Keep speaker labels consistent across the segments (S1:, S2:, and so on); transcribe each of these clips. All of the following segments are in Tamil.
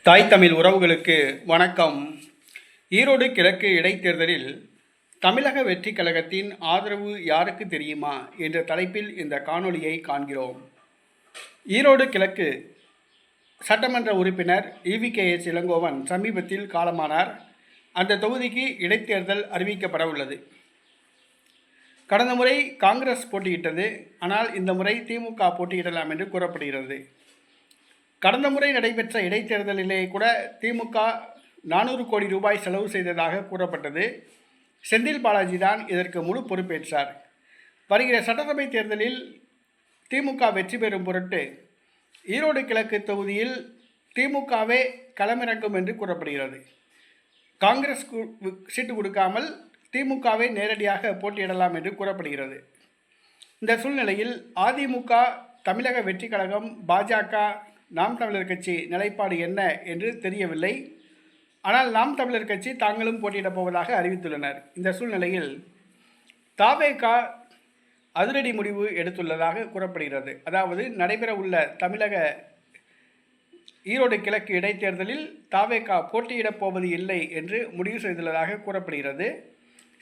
S1: தாய் தமிழ் உறவுகளுக்கு வணக்கம். ஈரோடு கிழக்கு இடைத்தேர்தலில் தமிழக வெற்றி கழகத்தின் ஆதரவு யாருக்கு தெரியுமா என்ற தலைப்பில் இந்த காணொளியை காண்கிறோம். ஈரோடு கிழக்கு சட்டமன்ற உறுப்பினர் EVKS இளங்கோவன் சமீபத்தில் காலமானார். அந்த தொகுதிக்கு இடைத்தேர்தல் அறிவிக்கப்பட உள்ளது. கடந்த முறை காங்கிரஸ் போட்டியிட்டது. ஆனால் இந்த முறை திமுக போட்டியிடலாம் என்று கூறப்படுகிறது. கடந்த முறை நடைபெற்ற இடைத்தேர்தலிலே கூட திமுக 400 கோடி ரூபாய் செலவு செய்ததாக கூறப்பட்டது. செந்தில் பாலாஜி தான் இதற்கு முழு பொறுப்பேற்றார். வருகிற சட்டசபை தேர்தலில் திமுக வெற்றி பெறும் பொருட்டு ஈரோடு கிழக்கு தொகுதியில் திமுகவே களமிறங்கும் என்று கூறப்படுகிறது. காங்கிரஸ் சீட்டு கொடுக்காமல் திமுகவை நேரடியாக போட்டியிடலாம் என்று கூறப்படுகிறது. இந்த சூழ்நிலையில் அதிமுக, தமிழக வெற்றி கழகம், பாஜக, நாம் தமிழர் கட்சி நிலைப்பாடு என்ன என்று தெரியவில்லை. ஆனால் நாம் தமிழர் கட்சி தாங்களும் போட்டியிடப் போவதாக அறிவித்துள்ளனர். இந்த சூழ்நிலையில் தவேக அதிரடி முடிவு எடுத்துள்ளதாக கூறப்படுகிறது. அதாவது நடைபெற உள்ள தமிழக ஈரோடு கிழக்கு இடைத்தேர்தலில் தவேக போட்டியிடப் போவது இல்லை என்று முடிவு செய்துள்ளதாக கூறப்படுகிறது.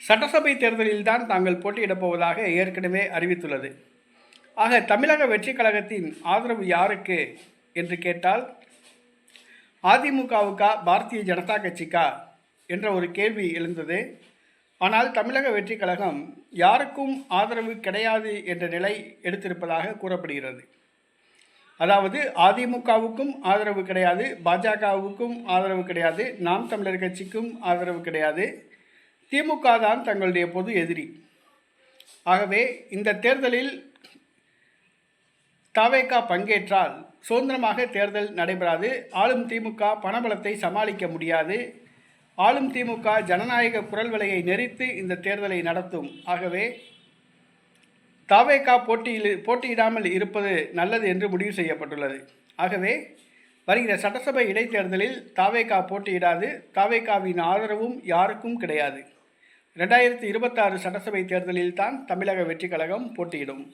S1: சட்டசபை தேர்தலில் தான் தாங்கள் போட்டியிடப் போவதாக ஏற்கனவே அறிவித்துள்ளது. ஆக தமிழக வெற்றி கழகத்தின் ஆதரவு யாருக்கு என்று கேட்டால் அதிமுகவுக்கா, பாரதிய ஜனதா கட்சிக்கா என்ற ஒரு கேள்வி எழுந்தது. ஆனால் தமிழக வெற்றி கழகம் யாருக்கும் ஆதரவு கிடையாது என்ற நிலை எடுத்திருப்பதாக கூறப்படுகிறது. அதாவது அதிமுகவுக்கும் ஆதரவு கிடையாது, பாஜகவுக்கும் ஆதரவு கிடையாது, நாம் தமிழர் கட்சிக்கும் ஆதரவு கிடையாது, திமுக தான் தங்களுடைய பொது எதிரி. ஆகவே இந்த தேர்தலில் தவேக பங்கேற்றால் சுதந்திரமாக தேர்தல் நடைபெறாது. ஆளும் திமுக பணபலத்தை சமாளிக்க முடியாது. ஆளும் திமுக ஜனநாயக குரல் விலையை நெறித்து இந்த தேர்தலை நடத்தும். ஆகவே தவேக போட்டியிடாமல் இருப்பது நல்லது என்று முடிவு செய்யப்பட்டுள்ளது. ஆகவே வருகிற சட்டசபை இடைத்தேர்தலில் தவேக போட்டியிடாது. தவேகவின் ஆதரவும் யாருக்கும் கிடையாது. 2026 சட்டசபை தேர்தலில் தான் தமிழக வெற்றி கழகம் போட்டியிடும்.